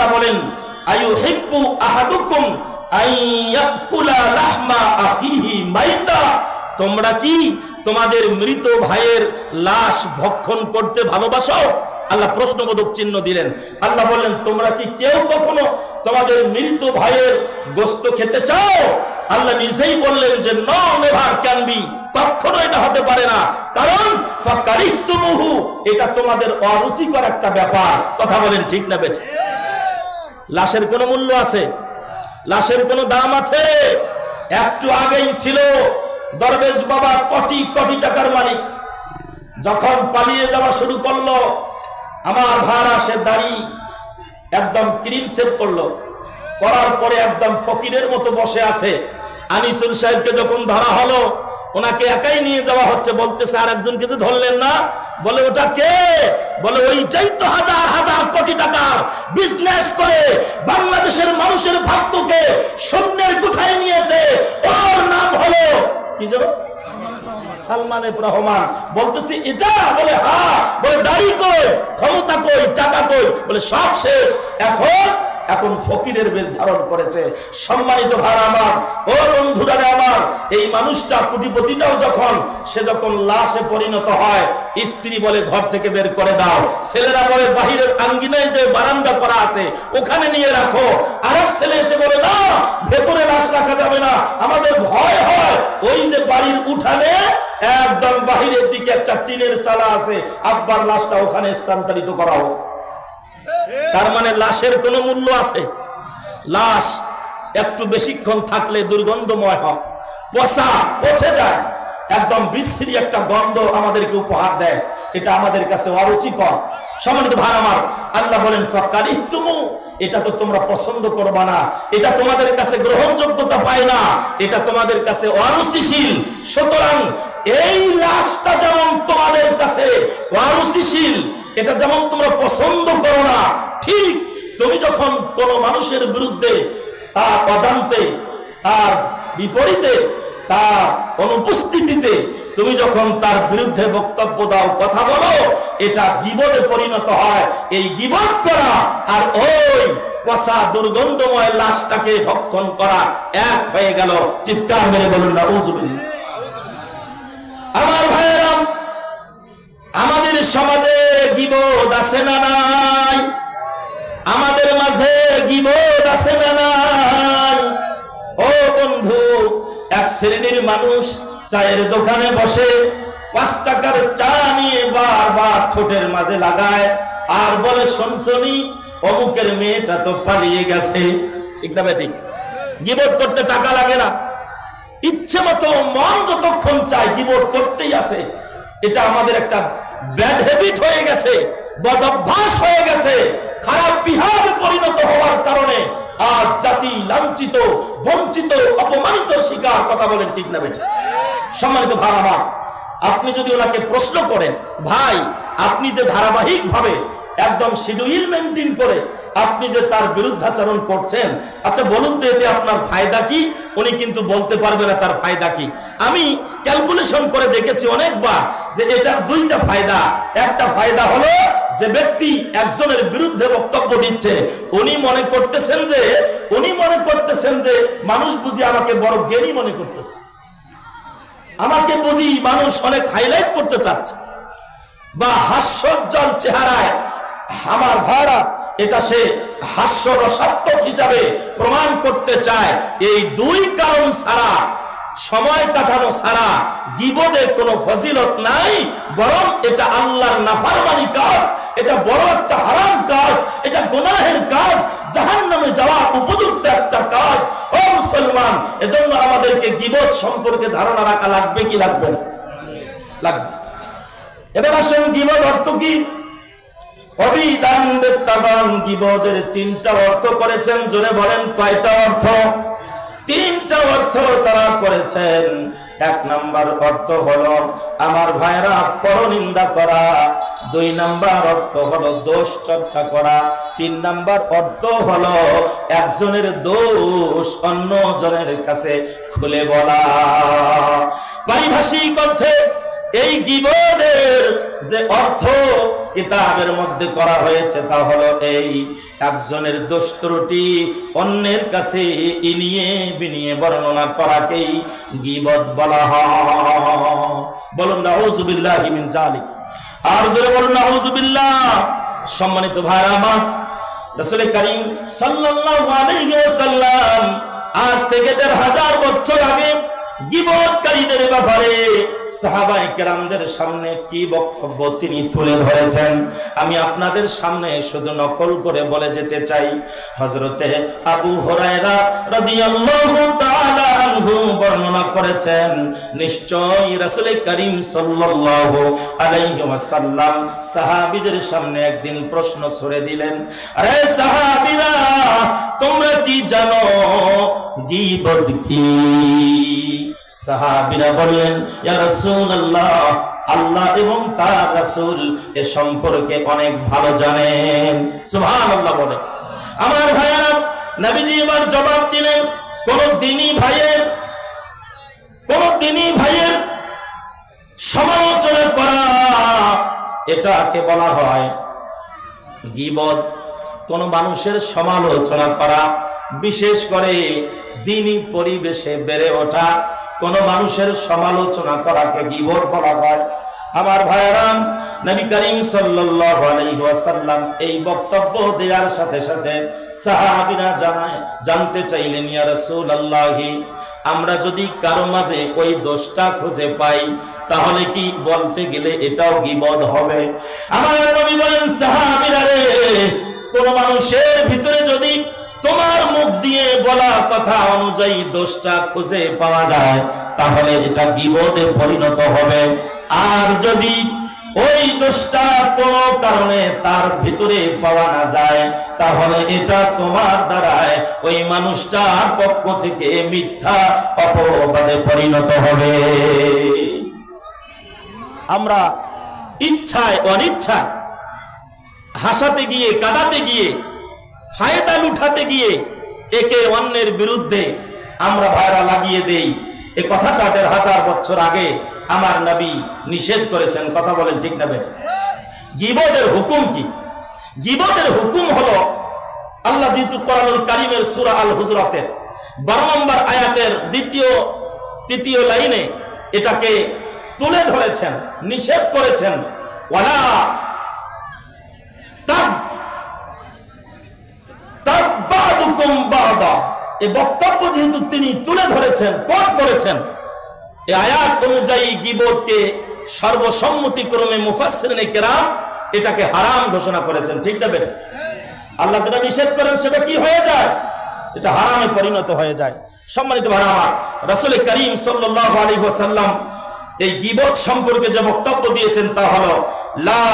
আল্লাহ বলেন আইয়ুহিব্বু আহাদুকুম আইয়াকুলা লাহমা আখিহি মাইতা, তোমরা কি তোমাদের মৃত ভাইয়ের লাশ ভক্ষণ করতে ভালোবাসো? আল্লাহ প্রশ্নবোধক চিহ্ন দিলেন। আল্লাহ বললেন তোমরা কি কেউ কখনো তোমাদের মৃত ভাইয়ের গোশত খেতে চাও? আল্লাহ নিজেই বললেন যে নো নেভার ক্যান বি, কখনো এটা হতে পারে না, কারণ ফাকারিতুমুহু, এটা তোমাদের অরুচিকর একটা ব্যাপার। কথা বলেন ঠিক না বেঠিক? লাশের কোনো মূল্য আছে? লাশের কোনো দাম আছে? একটু আগেই ছিল দরবেশ বাবা কোটি কোটি টাকার মালিক, যখন পালিয়ে যাওয়া শুরু করলো আমার ভাড়া সে দাড়ি একদম ক্রিম সেভ করলো, করার পরে একদম ফকিরের মতো বসে আছে। আনিসুল সাহেবকে যখন ধরা হলো, ওনাকে একাই নিয়ে যাওয়া হচ্ছে, বলতেছে আর একজনকে যে ধরলেন না? বলে ওটা কে? বলে ওইটাই তো হাজার হাজার কোটি টাকার বিজনেস করে বাংলাদেশের মানুষের ভাগ্যকে শূন্যের কোঠায় নিয়েছে, ওর নাম হলো কি জানো? সালমান এফ রহমান। বলতেছি এটা? বলে হ্যাঁ। বলে দাড়ি কই, ক্ষমতা কই, টাকা কই? বলে সব শেষ, এখন ফকিরের বেশ ধারণ করেছে। সম্মানিত ভাড়া আমার, ও বন্ধুরা আমার, এই মানুষটা কোটিপতিটাও সে যখন লাশে পরিণত হয়, স্ত্রী বলে ঘর থেকে বের করে দাও, ছেলেরা বলে বাহিরের আঙ্গিনায় যে বারান্দা করা আছে ওখানে নিয়ে রাখো, আরেক ছেলে এসে বলে না ভেতরে লাশ রাখা যাবে না, আমাদের ভয় হয়। ওই যে বাড়ির উঠানে একদম বাহিরের দিকে একটা টিনের চালা আছে, আব্বার লাশটা ওখানে স্থানান্তরিত করা হোক। তার মানে লাশের কোনো মূল্য আছে? লাশ একটু বেশিক্ষণ থাকলে দুর্গন্ধময় হয়, পচে যায়, একদম বিশ্রী একটা গন্ধ আমাদেরকে উপহার দেয়, এটা আমাদের কাছে অরুচিকর। সম্মানিত ভাই আমার, আল্লাহ বলেন ফাকারিতুমু, এটা তো তোমরা পছন্দ করবা না, এটা তোমাদের কাছে গ্রহণযোগ্যতা পায় না, এটা তোমাদের কাছে অরুচিশীল। সুতরাং এই লাশটা যেমন তোমাদের কাছে অরুচিশীল, এটা যেমন তোমরা পছন্দ করো না, ঠিক তুমি যখন কোন মানুষের বিরুদ্ধে তার অজান্তে, তার বিপরীতে, তার অনুপস্থিতিতে তুমি যখন তার বিরুদ্ধে বক্তব্য দাও, কথা বলো, এটা গীবতে পরিণত হয়। এই গীবত করা আর ওই পচা দুর্গন্ধময় লাশটাকে ভক্ষণ করা এক হয়ে গেল। চিৎকার মেরে বলুন নাউযুবিল্লাহ। আমার ভাইয়েরা, আমাদের সমাজে গীবত আছে না নাই? আমাদের মাঝে গীবত আছে না নাই? ও বন্ধু, এক শ্রেণীর মানুষ চায়ের দোকানে বসে 5 টাকার চা নিয়ে বারবার ঠোঁটের মাঝে লাগায় আর বলে শুনছনি অমুকের মেয়েটা তো পালিয়ে গেছে। ঠিক না বেঠিক? গীবত করতে টাকা লাগে না, ইচ্ছে মতো মন যতক্ষণ চায় গীবত করতেই আছে। এটা আমাদের একটা ব্যাড হ্যাবিট হয়ে গেছে, বদ অভ্যাস হয়ে গেছে, খারাপ বিহেভে পরিণত হওয়ার কারণে আজ জাতি লাঞ্ছিত, বঞ্চিত, অপমানিত শিকার। কথা বলেন ঠিক না বেঠিক? সম্মানিত ভাই আমার, আপনি যদি ওনাকে প্রশ্ন করেন, ভাই আপনি যে ধারাবাহিক ভাবে একদম শিডিউল মেইনটেইন করে আপনি যে তার বিরুদ্ধাচরণ করছেন, আচ্ছা বলুন তো এতে আপনার ফায়দা কি? উনি কিন্তু বলতে পারবে না তার ফায়দা কি। আমি ক্যালকুলেশন করে দেখেছি অনেকবার যে এটার 2টা ফায়দা। একটা ফায়দা হলো যে ব্যক্তি একজনের বিরুদ্ধে বক্তব্য দিচ্ছে, উনি মনে করতেছেন যে মানুষ বুঝি আমাকে বড় জ্ঞানী মনে করতেছে, আমাকে বুঝি মানুষ অনেক হাইলাইট করতে চাচ্ছে, বা হাস্যোজ্জ্বল চেহারায় আমার ভাইরা এটা সে হাস্যরসাত্মক হিসাবে প্রমাণ করতে চায়। এই 2 কারণ ছাড়া, সময় কাটানো ছাড়া গীবতের কোনো ফজিলত নাই, বরং এটা আল্লাহর নাফরমানি কাজ, এটা বড় একটা হারাম কাজ, এটা গুনাহের কাজ, জাহান্নামে যাওয়ার উপযুক্ত একটা কাজ। ও মুসলমান, এজন্য আমাদেরকে গীবত সম্পর্কে ধারণা রাখা লাগবে কি লাগবে না? লাগবে। এবার আসুন গীবত অর্থ কি? অবিদান বেত্তাবান গীবতের 3টা অর্থ করেছেন। জোরে বলেন কয়টা অর্থ? 3টা অর্থ তারা করেছেন। 1 নাম্বার অর্থ হলো আমার ভাইরা পরনিন্দা করা, 2 নাম্বার অর্থ হলো দোষ চর্চা করা, 3 নাম্বার অর্থ হলো একজনের দোষ অন্যজনের কাছে খুলে বলা। পারিভাষিক অর্থে এই গীবতের যে অর্থ কিতাবের মধ্যে করা হয়েছে তা হলো এই, একজনের দোষ ত্রুটি অন্যের কাছে ইনিয়ে বিনিয়ে বর্ণনা করাকেই গীবত বলা হয়। বলুন নাউযুবিল্লাহি মিন যালিক। আর জোরে বলুন নাউযুবিল্লাহ। সম্মানিত ভাইরা আমার, রাসূল করিম সাল্লাল্লাহু আলাইহি ওয়াসাল্লাম আজ থেকে ১৫০০ বছর আগে গীবতকারীদের ব্যাপারে সাহাবায়ে কেরামদের সামনে কি বক্তব্য তিনি তুলে ধরেছেন আমি আপনাদের সামনে শুধু নকল করে বলে যেতে চাই। হযরতে আবু হুরায়রা রাদিয়াল্লাহু তাআলা আনহু বর্ণনা করেছেন, নিশ্চয়ই রাসূল করিম সাল্লাল্লাহু আলাইহি ওয়াসাল্লাম সাহাবীদের সামনে একদিন প্রশ্ন ছুড়ে দিলেন, আরে সাহাবীরা, তোমরা কি জানো গীবত কি? সাহাবীরা বললেন, ইয়া রাসূলুল্লাহ, আল্লাহ এবং তার রাসূল এ সম্পর্কে অনেক ভালো জানেন। সুবহানাল্লাহ বলে। আমার ভাইয়েরা, নবীজি এবার জবাব দিলেন, কোন দিনী ভাইয়ের সমালোচনা করা এটাকে বলা হয় গীবত। কোন মানুষের সমালোচনা করা, বিশেষ করে দ্বীনি পরিবেশে বেড়ে ওঠা কোন মানুষের সমালোচনা করাকে গীবত বলা হয়। আমার ভাইয়েরা, নবী করিম সাল্লাল্লাহু আলাইহি ওয়াসাল্লাম এই বক্তব্য দেওয়ার সাথে সাথে সাহাবীরা জানতে চাইলেন, ইয়া রাসূলুল্লাহ, আমরা যদি কারো মাঝে ওই দোষটা খুঁজে পাই তাহলে কি বলতে গেলে এটাও গীবত হবে? আমার নবী বলেন, সাহাবীরা রে, কোন মানুষের ভিতরে যদি তোমার মুখ দিয়ে বলা কথা অনুযায়ী দোষটা খুঁজে পাওয়া যায় তাহলে এটা গীবতে পরিণত হবে। আর যদি ওই দোষটা কোনো কারণে তার ভিতরে পাওয়া না যায় তাহলে এটা তোমার দ্বারায় ওই মানুষটার পক্ষ থেকে মিথ্যা অপবাদে পরিণত হবে। আমরা ইচ্ছায় অনিচ্ছায় হাসাতে গিয়ে, কাঁদাতে গিয়ে, ফায়দা লুঠাতে গিয়ে একে অন্যের বিরুদ্ধে আমরা ভাইরা লাগিয়ে দেই। এই কথাটা ১৫০০ বছর আগে আমার নবী নিষেধ করেছেন। কথা বলেন ঠিক না বেঠিক? গীবতের হুকুম কি? গীবতের হুকুম হলো, আল্লাহ যেহেতু কোরআনুল কারীমের সূরা আল হুজরাতের ১২ নম্বর আয়াতের তৃতীয় লাইনে এটাকে তুলে ধরেছেন, নিষেধ করেছেন, ওয়ালা তাবাদুকুম বাদা। এই বক্তব্য যেহেতু তিনি তুলে ধরেছেন, কোট করেছেন, এই আয়াত অনুযায়ী গীবতকে সর্বসম্মতিক্রমে মুফাসসিরিনে কেরাম এটাকে হারাম ঘোষণা করেছেন। ঠিক না বেঠিক? আল্লাহ যেটা নিষেধ করেন সেটা কি হয়ে যায়? এটা হারামে পরিণত হয়ে যায়। সম্মানিত ভাইরা আমার, রাসূল করিম সাল্লাল্লাহু আলাইহি ওয়াসাল্লাম এই গীবত সম্পর্কে যে বক্তব্য দিয়েছেন তা হলো, লা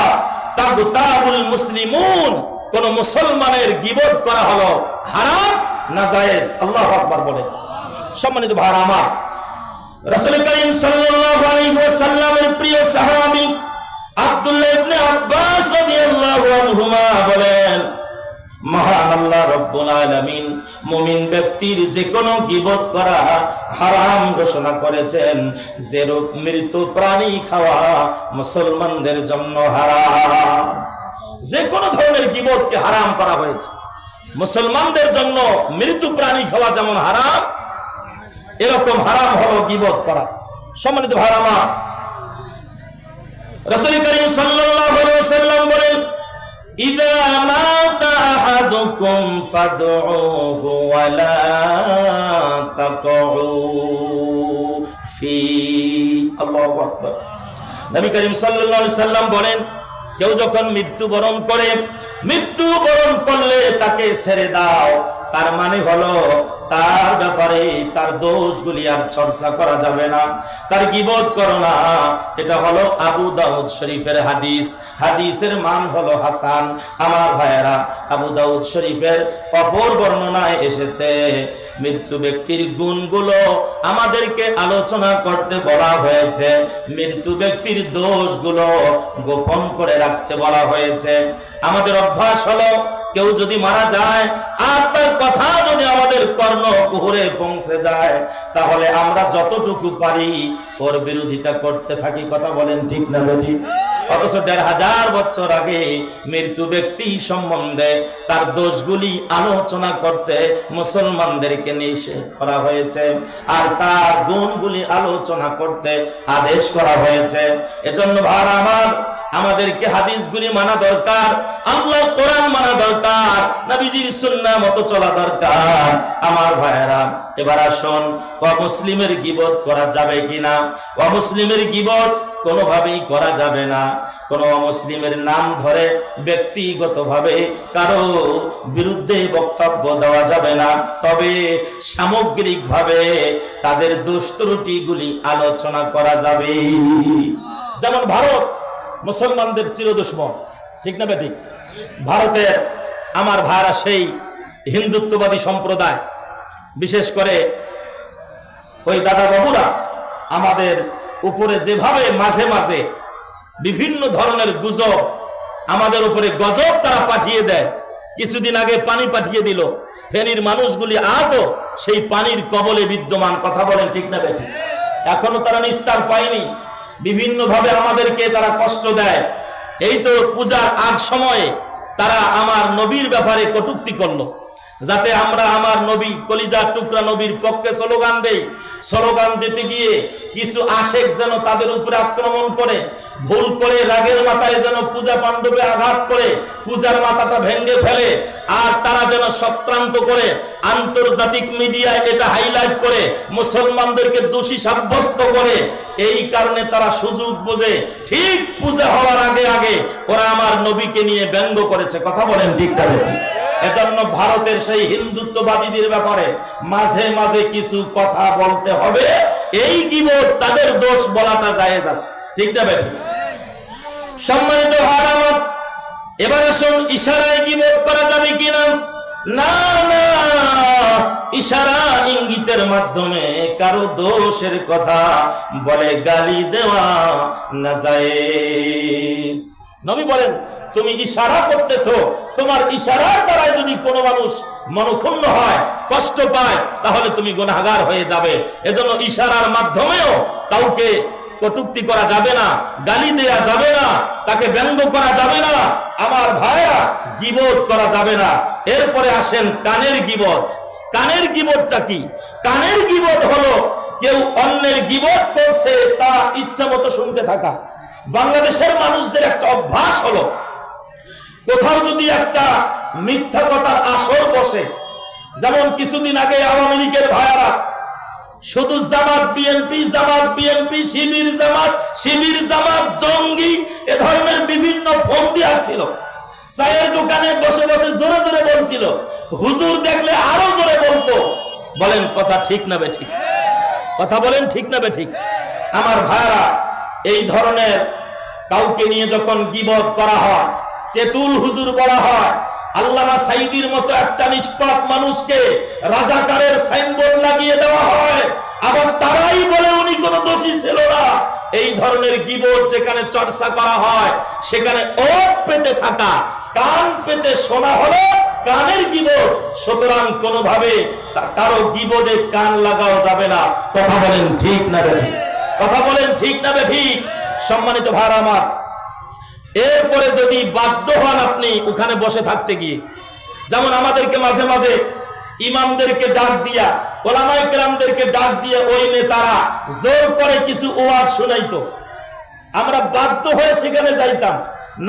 তাগতাবুল মুসলিমুন, কোন মুসলমানের গীবত করা হলো হারাম, নাজায়েজ। আল্লাহু আকবার বলে। সম্মানিত ভাইরা আমার, রাসূল করিম সাল্লাল্লাহু আলাইহি ওয়াসাল্লামের প্রিয় সাহাবী আব্দুল্লাহ ইবনে আব্বাস রাদিয়াল্লাহু আনহুমা বলেন, মহান আল্লাহ রব্বুল আলামিন মুমিন ব্যক্তির যে কোনো গীবত করা হারাম ঘোষণা করেছেন, যেরূপ মৃত প্রাণী খাওয়া মুসলমানদের জন্য হারাম। যে কোনো ধরনের গীবতকে হারাম করা হয়েছে। মুসলমানদের জন্য মৃত প্রাণী খাওয়া যেমন হারাম, এরকম হারাম হলো গীবত করা। সম্মানিত ভাইরা আমার, রাসূল করিম সাল্লাল্লাহু আলাইহি ওয়াসাল্লাম বলেন, ইযা মাতা আহাদুকুম ফাদউহু ওয়া লা তাকউ ফি। আল্লাহু আকবার। নবী করিম সাল্লাল্লাহু আলাইহি ওয়াসাল্লাম বলেন, কেউ যখন মৃত্যুবরণ করলে তাকে ছেড়ে দাও। তার মানে হলো তার ব্যাপারে তার দোষগুলি আর চর্চা করা যাবে না, তার গীবত করো না। এটা হলো আবু দাউদ শরীফের হাদিস। হাদিসের মান হলো হাসান। আমার ভাইয়েরা, আবু দাউদ শরীফের অপর বর্ণনায় এসেছে, মৃত্যু ব্যক্তির গুণগুলো আমাদেরকে আলোচনা করতে বলা হয়েছে, মৃত্যু ব্যক্তির দোষগুলো গোপন করে রাখতে বলা হয়েছে। আমাদের অভ্যাস হলো কেউ যদি মারা যায় আর তার কথা যদি আমাদের কর্ণকুহরে পৌঁছে যায়, তাহলে আমরা যতটুকু পারি ওর বিরোধিতা করতে থাকি। কথা বলেন ঠিক না বেঠিক? অথচ ১৫০০ বছর আগে মৃত্যু ব্যক্তি সম্বন্ধে তার দোষগুলি আলোচনা করতে মুসলমানদেরকে নিষেধ করা হয়েছে, আর তার গুণগুলি আলোচনা করতে আদেশ করা হয়েছে। এজন্য ভাইরা আমার, আমাদেরকে হাদিসগুলি মানা দরকার, আল্লাহর কোরআন মানা দরকার, নবীজির সুন্নাহ মতো চলা দরকার। আমার ভাইরা, এবার আসুন, অমুসলিমের গীবত করা যাবে কিনা? অমুসলিমের গীবত কোনোভাবেই করা যাবে না। কোন অমুসলিমের নাম ধরে ব্যক্তিগতভাবে কারো বিরুদ্ধে বক্তব্য দেওয়া যাবে না, তবে সামগ্রিকভাবে তাদের দোষ ত্রুটিগুলি আলোচনা করা যাবে। যেমন ভারত মুসলমানদের চিরদুশ্মন, ঠিক না বেঠিক? ভারতের আমার ভাইরা সেই হিন্দুত্ববাদী সম্প্রদায়, বিশেষ করে ওই দাদা বাবুরা আমাদের উপরে যেভাবে মাঝে মাঝে বিভিন্ন ধরনের গুজব, আমাদের উপরে গজব তারা পাঠিয়ে দেয়। কিছুদিন আগে পানি পাঠিয়ে দিল, ফেনীর মানুষগুলি আজও সেই পানির কবলে বিদ্যমান। কথা বলেন ঠিক না বেঠিক? এখনো তারা নিস্তার পায়নি, বিভিন্ন ভাবে আমাদেরকে তারা কষ্ট দেয়। এই তো পূজার আগ সময়ে তারা আমার নবীর ব্যাপারে কটূক্তি করলো, যাতে আমরা আমার নবী, কলিজার টুকরা নবীর পক্ষে স্লোগান দেই। স্লোগান দিতে গিয়ে কিছু আশেক যেন তাদের উপরে আক্রমণ করে, ভুল করে রাগের মাথায় যেন পূজা পাণ্ডবে আঘাত করে পূজার মাথাটা ভেঙে ফেলে, আর তারা যেন সক্রান্ত করে আন্তর্জাতিক মিডিয়ায় এটা হাইলাইট করে মুসলমানদেরকে দোষী সাব্যস্ত করে। এই কারণে তারা সুযোগ বুঝে ঠিক পূজা হওয়ার আগে আগে ওরা আমার নবীকে নিয়ে ব্যঙ্গ করেছে। কথা বলেন ঠিক না বেঠিক? এজন্য ভারতের সেই হিন্দুত্ববাদীদের ব্যাপারে মাঝে মাঝে কিছু কথা বলতে হবে। এই গীবত, তাদের দোষ বলাটা জায়েজ আছে, ঠিক না বেঠিক? সম্মানিত ভাইরা আমার, এবার আসুন, ইশারায় গীবত করা যাবে কিনা? না না, ইশারা ইঙ্গিতের মাধ্যমে কারো দোষের কথা বলে গালি দেওয়া না জায়েজ। নবী বলেন, তুমি ইশারা করতেছো, তোমার ইশারার দ্বারা যদি কোনো মানুষ মনক্ষুণ্ণ হয়, কষ্ট পায়, তাহলে তুমি গুনাহগার হয়ে যাবে। এজন্য ইশারার মাধ্যমেও কাউকে কটূক্তি করা যাবে না, গালি দেয়া যাবে না, তাকে ব্যঙ্গ করা যাবে না। আমার ভাইরা, গীবত করা যাবে না। এরপরে আসেন কানের গীবত। কানের গীবতটা কি? কানের গীবত হলো কেউ অন্যের গীবত করছে তা ইচ্ছা মতো শুনতে থাকা। বাংলাদেশের মানুষদের একটা অভ্যাস হলো, কোথাও যদি একটা মিথ্যা কথার আসর বসে, যেমন কিছুদিন আগে আওয়ামী লীগের ভাইয়ারা শুধু জামাত বিএনপি, জামাত বিএনপি, শিবির জামাত, শিবির জামাত, জঙ্গি, এ ধরনের বিভিন্ন ফন্দি ছিল। চায়ের দোকানে বসে বসে জোরে জোরে বলছিল, হুজুর দেখলে আরো জোরে বলতো। বলেন কথা ঠিক না বেঠিক? কথা বলেন ঠিক না বেঠিক? আমার ভাইয়ারা, এই ধরনের কাউকে নিয়ে যখন গীবত করা হয়, তেতুল হুজুর বলা হয়, আল্লামা সাইদির মতো একটা নিষ্পাপ মানুষকে রাজাকারের সাইনবোর্ড লাগিয়ে দেওয়া হয়, আবার তারাই বলে উনি কোনো দোষী ছিল না। এই ধরনের গীবত যেখানে চর্চা করা হয়, সেখানে ওট পেতে থাকা, কান পেতে শোনা হলো কানের গীবত। সুতরাং কোনোভাবে কারো গীবতে কান লাগাও যাবে না। কথা বলেন ঠিক না বেঠিক? কথা বলেন ঠিক না বেঠিক? সম্মানিত ভাইরা আমার, এরপরে যদি বাধ্য হন আপনি ওখানে বসে থাকতে গিয়ে, যেমন আমাদেরকে মাঝে মাঝে ইমামদেরকে ডাক দিয়া, ওলামায়ে কেরামদেরকে ডাক দিয়ে ওই নেতারা জোর করে কিছু ওয়াজ শোনাইতো, আমরা বাধ্য হয়ে সেখানে যাইতাম।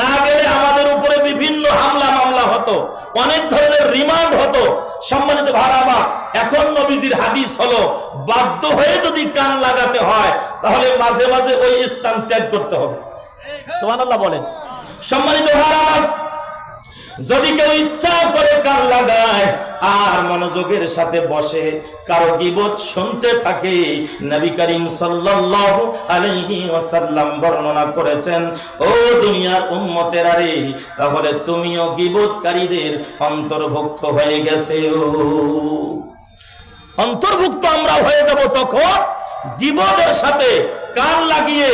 না গেলে আমাদের উপরে বিভিন্ন হামলা মামলা হতো, অনেক ধরনের রিমান্ড হতো। সম্মানিত ভাইরা আমার, এখন নবীজির হাদিস হলো, বাধ্য হয়ে যদি কান লাগাতে হয় তাহলে মাঝে মাঝে ওই স্থান ত্যাগ করতে হবে। সুবহানাল্লাহ বলেন। সম্মানিত ভাইরা আমার, যদি কেউ ইচ্ছা করে কান লাগায় আর মনোযোগের সাথে বসে কারো গীবত শুনতে থাকে, নবী করিম সাল্লাল্লাহু আলাইহি ওয়াসাল্লাম বর্ণনা করেছেন, ও দুনিয়ার উম্মতেরা রে, তাহলে তুমিও গীবতকারীদের অন্তর্ভুক্ত হয়ে গেছে। অন্তর্ভুক্ত আমরা হয়ে যাব তখন গীবতের সাথে কান লাগিয়ে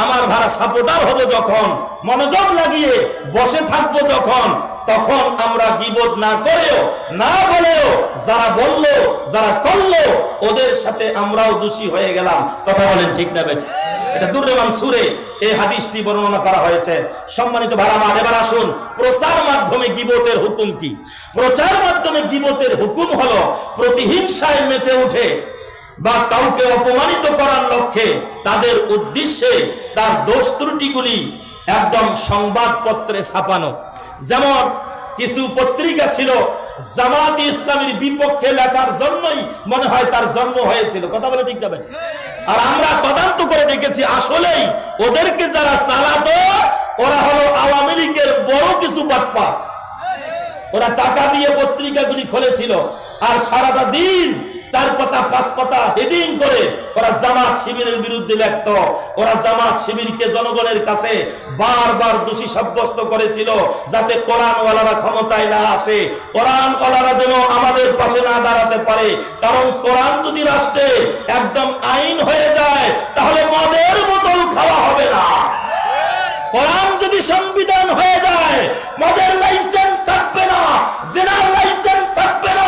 আমার ভাড়া সাপোর্টার হবো যখন, মনোযোগ লাগিয়ে বসে থাকবো যখন, তখন আমরা গীবত না করেও না বলেও যারা বললো যারা করলো ওদের সাথে আমরাও দোষী হয়ে গেলাম। কথা বলেন ঠিক না বেঠিক? এটা দুররে মানসুরে এই হাদিসটি বর্ণনা করা হয়েছে। সম্মানিত ভাইরা আমার, এবার আসুন প্রচার মাধ্যমে গীবতের হুকুম কি। প্রচার মাধ্যমে গীবতের হুকুম হলো প্রতিহিংসায় মেতে উঠে বা কাউকে অপমানিত করার লক্ষ্যে তাদের উদ্দেশ্যে তার দোষ ত্রুটিগুলি একদম সংবাদপত্রে ছাপানো। যেমন কিছু পত্রিকা ছিল জামাত ইসলামের বিপক্ষে লেখার জন্যই মনে হয় তার জন্ম হয়েছিল। কথা বলে ঠিক যাবে। আর আমরা তদন্ত করে দেখেছি আসলেই ওদেরকে যারা চালাতো ওরা হলো আওয়ামী লীগের বড় কিছু বাটপার। ওরা টাকা দিয়ে পত্রিকাগুলি খুলেছিল আর সারাটা দিন 4 পাতা 5 পাতা হেডিং করে ওরা জামাত শিবিরের বিরুদ্ধে লিখত। ওরা জামাত শিবিরকে জনগণের কাছে বারবার দোষী সাব্যস্ত করেছিল যাতে কোরআনওয়ালারা ক্ষমতায় না আসে, কোরআনওয়ালারা যেন আমাদের পাশে না দাঁড়াতে পারে। কারণ কোরআন যদি রাষ্ট্রে একদম আইন হয়ে যায় তাহলে মদের বোতল খাওয়া হবে না। কোরআন যদি সংবিধান হয়ে যায় মদের লাইসেন্স থাকবে না, জিনার লাইসেন্স থাকবে না।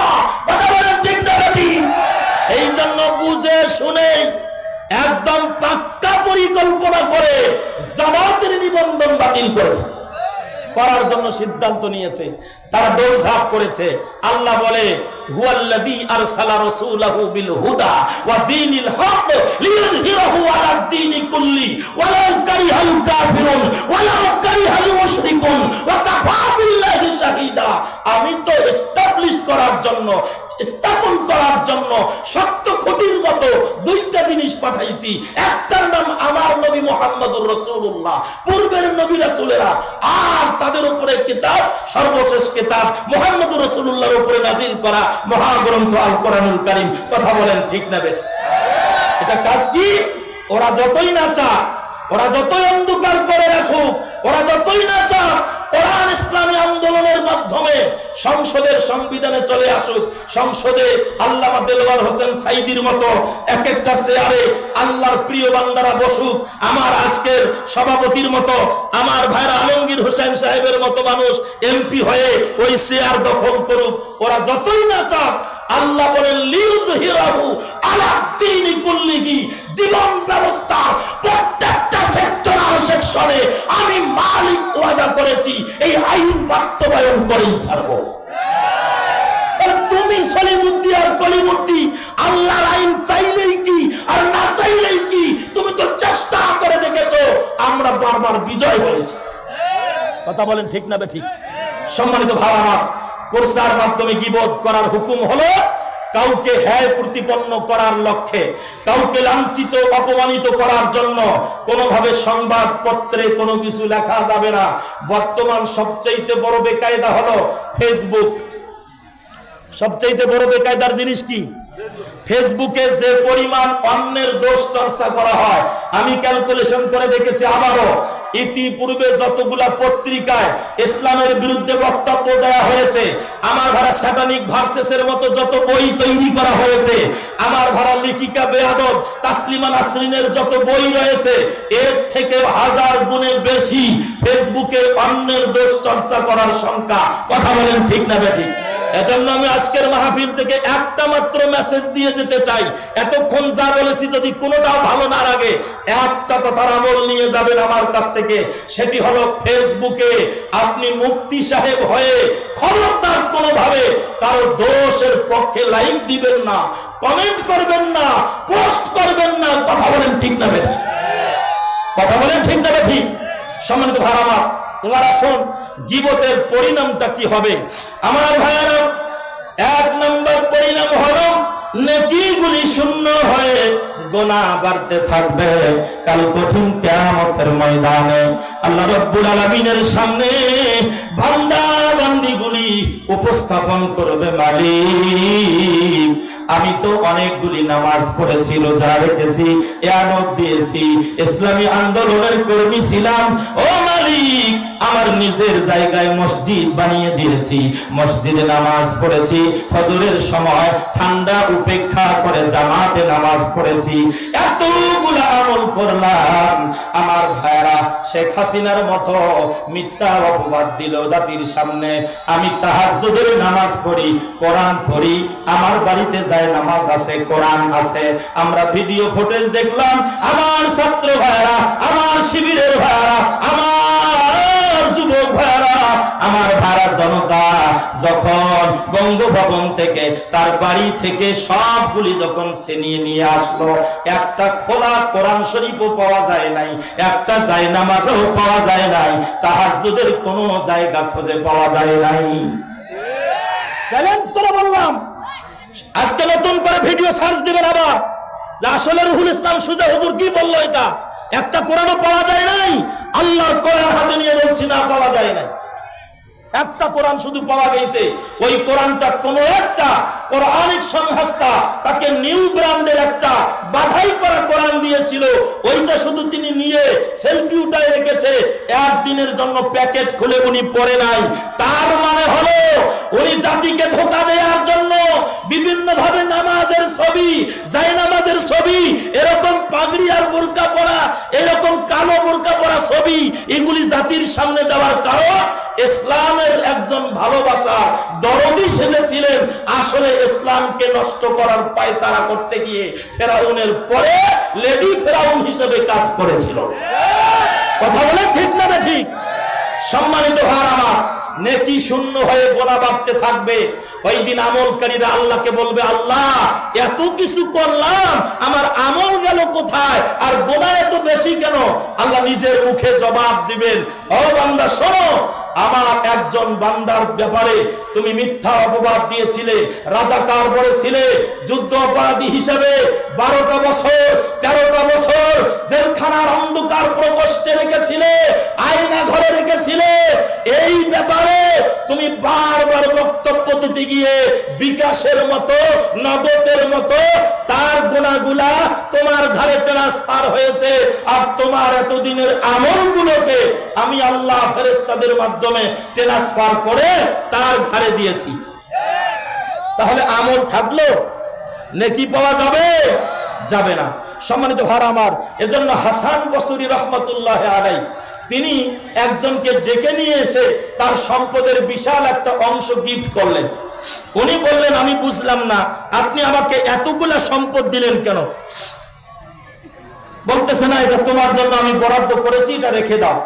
কথা বলেন ঠিক না বেঠিক? এই জন্য বুঝে শুনে একদম পাক্কা পরিকল্পনা করে জামাতের নিবন্ধন বাতিল করেছে, করার জন্য সিদ্ধান্ত নিয়েছে। তারা দৌড়ঝাঁপ করেছে। আল্লাহ বলে হুয়াল্লাযী আরসালা রাসূলাহু বিল হুদা ওয়া দীনিল হক লিইয়ুযহিরাহু আলাদ দীনি কুল্লি ওয়ালাউ কারিহাল কাফিরুন ওয়ালাউ কারিহাল মুশরিকুন ওয়া কাফা বিল্লাহি শাহীদা। আমি তো এস্টাবলিশ করার জন্য, স্থাপন করার জন্য শক্ত খুঁটির মতো 2টা জিনিস পাঠাইছি। একটার নাম আমার নবী মুহাম্মদুর রাসূলুল্লাহ, পূর্বের নবী রাসূলেরা, আর তাদের উপরে কিতাব, সর্বশেষ কিতাব মুহাম্মদুর রাসূলুল্লাহর উপরে নাজিল করা মহাগ্রন্থ আল কোরআনুল কারীম। কথা বলেন ঠিক না বেঠিক? এটা কাজ কি? ওরা যতই না চাক, ওরা যতই অন্ধকার করে রাখুক, ওরা যতই না চাক, কোরআন ইসলামী আন্দোলনের মাধ্যমে সংসদের সংবিধানে চলে আসুক। সংসদে আল্লামা দেলোয়ার হোসেন সাইদির মতো এক একটা চেয়ারে আল্লাহর প্রিয় বান্দারা বসুক। আমার আজকের সভাপতির মতো আমার ভাইরা আলমগীর হোসেন সাহেবের মতো মানুষ এমপি হয়ে ওই চেয়ার দখল করুক। ওরা যতই না চাক, আল্লাহ বলেন লিইয়ুযহিরাহু আলা দীনি কুল্লিহি। জীবন ব্যবস্থা প্রত্যেকটা সেক্টরাল সেকশনে আমি মালিক ওয়াদা করেছি এই আইন বাস্তবায়ন করেই ছাড়বো। তুমি সলিমুদ্দি আর কলিমুদ্দি আল্লাহর আইন চাইলেই কি আর না চাইলেই কি? তুমি তো চেষ্টা করে দেখেছো, আমরা বারবার বিজয় হয়েছে। কথা বলেন ঠিক না বেঠিক? সম্মানিত ভাই আমার, প্রচার মাধ্যমে গীবত করার হুকুম হলো কাউকে হ্যায় প্রতিপন্ন করার লক্ষ্যে, কাউকে লাঞ্ছিত অপমানিত করার জন্য কোনোভাবে সংবাদপত্রে কোনো কিছু লেখা যাবে না। বর্তমান সবচাইতে বড় বেকায়দা হলো ফেসবুক। সবচাইতে বড় বেকায়দার জিনিস কি? ফেসবুকে যে পরিমাণ অন্যের দোষ চর্চা করা হয়, আমি ক্যালকুলেশন করে দেখেছি। আবারও ইতিপূর্বে যতগুলা পত্রিকায় ইসলামের বিরুদ্ধে বক্তব্য দেওয়া হয়েছে, আমার ভাড়া স্যাটানিক ভার্সেসের মতো যত বই তৈরি করা হয়েছে, আমার ভাড়া লেখিকা বেয়াদব তাসলিমা নাসরিনের যত বই রয়েছে, এর থেকে 1000 গুণে বেশি ফেসবুকে অন্যের দোষ চর্চা করার সংখ্যা। কথা বলেন ঠিক না বেঠিক? এজন্য আমি আজকের মাহফিল থেকে একটা মাত্র মেসেজ দিয়ে যেতে চাই। এতক্ষণ যা বলেছি যদি কোনোটাও ভালো না লাগে, একটা কথার আমল নিয়ে যাবেন আমার কাছ থেকে। সেটি হলো ফেসবুকে আপনি মুফতি সাহেব হয়ে খবরদার কোনোভাবে কারো দোষের পক্ষে লাইক দিবেন না, কমেন্ট করবেন না, পোস্ট করবেন না। কথা বলেন ঠিক না বেঠিক? কথা বলেন ঠিক না বেঠিক? সম্মানিত ভাই আমার, এবার আসুন গীবতের পরিণামটা কি হবে। আমার ভাইয়েরা, 1 নম্বর পরিণাম হলো নেকিগুলি শূন্য হয়ে গুনাহ বাড়তে থাকবে। কাল কঠিন কিয়ামতের ময়দানে আল্লাহ রাব্বুল আলামিনের সামনে বান্দা বান্দীগুলি উপস্থাপন করবে, মালিক আমি তো অনেকগুলি নামাজ পড়েছি, রোজা রেখেছি, ইয়ানত দিয়েছি, ইসলামী আন্দোলনের কর্মী ছিলাম। ও মালিক, আমার নিজের জায়গায় মসজিদ বানিয়ে দিয়েছি, মসজিদে নামাজ পড়েছি, ফজরের সময় ঠান্ডা উপেক্ষা করে জামাতে নামাজ পড়েছি, এতগুলা আমল করলাম। আমার ভাইরা, শেখ হাসিনার মতো মিথ্যা অপবাদ দিল জাতির সামনে। আমি তাহাজ্জুদের নামাজ পড়ি, কোরআন পড়ি, আমার বাড়িতে যায় নামাজ আছে, কোরআন আছে। আমরা ভিডিও ফুটেজ দেখলাম, আমার ছাত্র ভাইরা, আমার শিবিরের ভাইরা, আমার যুবক ভাইরা, আমার ভাড়া জনতা যখন বঙ্গভবন থেকে তার বাড়ি থেকে সবগুলি যখন ছিনিয়ে নিয়ে আসলো, একটা খোলা কোরআন শরীফও পাওয়া যায় নাই, একটা জায়নামাজও পাওয়া যায় নাই, তাহাজ্জুদের কোনো জায়গা খুঁজে পাওয়া যায় নাই। চ্যালেঞ্জ করে বললাম, আজকে নতুন করে ভিডিও সার্চ দিবেন আবার, যে আসলে রুহুল ইসলাম সুজা হুজুর কি বললো, এটা একটা কোরআনও পাওয়া যায় নাই। আল্লাহর কোরআন হাতে নিয়ে বলছি না, পাওয়া যায় নাই। একটা কোরআন শুধু পাওয়া গেছে, ওই কোরআনটা কোন একটা কোরআনিক সংস্থা তাকে নিউ ব্র্যান্ডের একটা বাধাই করা কোরআন দিয়েছিল, ওইটা শুধু তিনি নিয়ে সেলফি উঠায় রেখেছে, একদিনের জন্য প্যাকেট খুলে উনি পড়ে নাই। তার মানে হলো উনি জাতিকে ধোঁকা দেওয়ার জন্য বিভিন্ন ভাবে নামাজের ছবি, জায়নামাজের ছবি, এরকম পাগড়ি আর বোরকা পরা, এরকম কালো বোরকা পরা ছবি, এগুলি জাতির সামনে দেওয়ার কারণ ইসলামের একজন ভালোবাসা দরদি সেজেছিলেন, আসলে ইসলামকে নষ্ট করার পায়তারা করতে গিয়ে ফেরাউনের পরে লেডি ফেরাউন হিসেবে কাজ করেছিল। কথা বলে ঠিক না ঠিক? সম্মানিত ভাই আমার, নেকি শূন্য হয়ে গোনা বাড়তে থাকবে। ওই দিন আমলকারীরা আল্লাহকে বলবে, আল্লাহ এত কিছু করলাম, আমার আমল গেল কোথায়, আর গোনা এত বেশি কেন? আল্লাহ নিজের মুখে জবাব দিবেন, ও বান্দা শোনো, আমার একজন বান্দার ব্যাপারে তুমি মিথ্যা অপবাদ দিয়েছিলে, রাজাকার বলেছিলে, যুদ্ধ অপরাধী হিসেবে 12টা বছর 13টা বছর জেলখানার অন্ধকার প্রকোষ্ঠে রেখেছিলে, আয়না ঘরে রেখেছিলে। এই ব্যাপারে তুমি বারবার বক্তব্য দিতে গিয়ে বিকাশের মতো, নগদের মতো তার গুনাহগুলা তোমার ঘরে ট্রান্সফার হয়েছে, আর তোমার এতদিনের আমলগুলোকে আমি আল্লাহ ফেরেশতাদের মাধ্যমে ট্রান্সফার করে তার ঘরে দিয়েছি। তাহলে আমল থাকলো নেকি পাওয়া যাবে? যাবে না। সম্মানিত ভাই আমার, এজন্য হাসান বসরি রহমতুল্লাহ আলাইহি তিনি একজনকে ডেকে নিয়ে এসে তার সম্পদের বিশাল একটা অংশ গিফট করলেন। উনি বললেন, আমি বুঝলাম না আপনি আমাকে এতগুলা সম্পদ দিলেন কেন? বলতেছে না, এটা তোমার জন্য আমি বরাদ্দ করেছি, এটা রেখে দাও।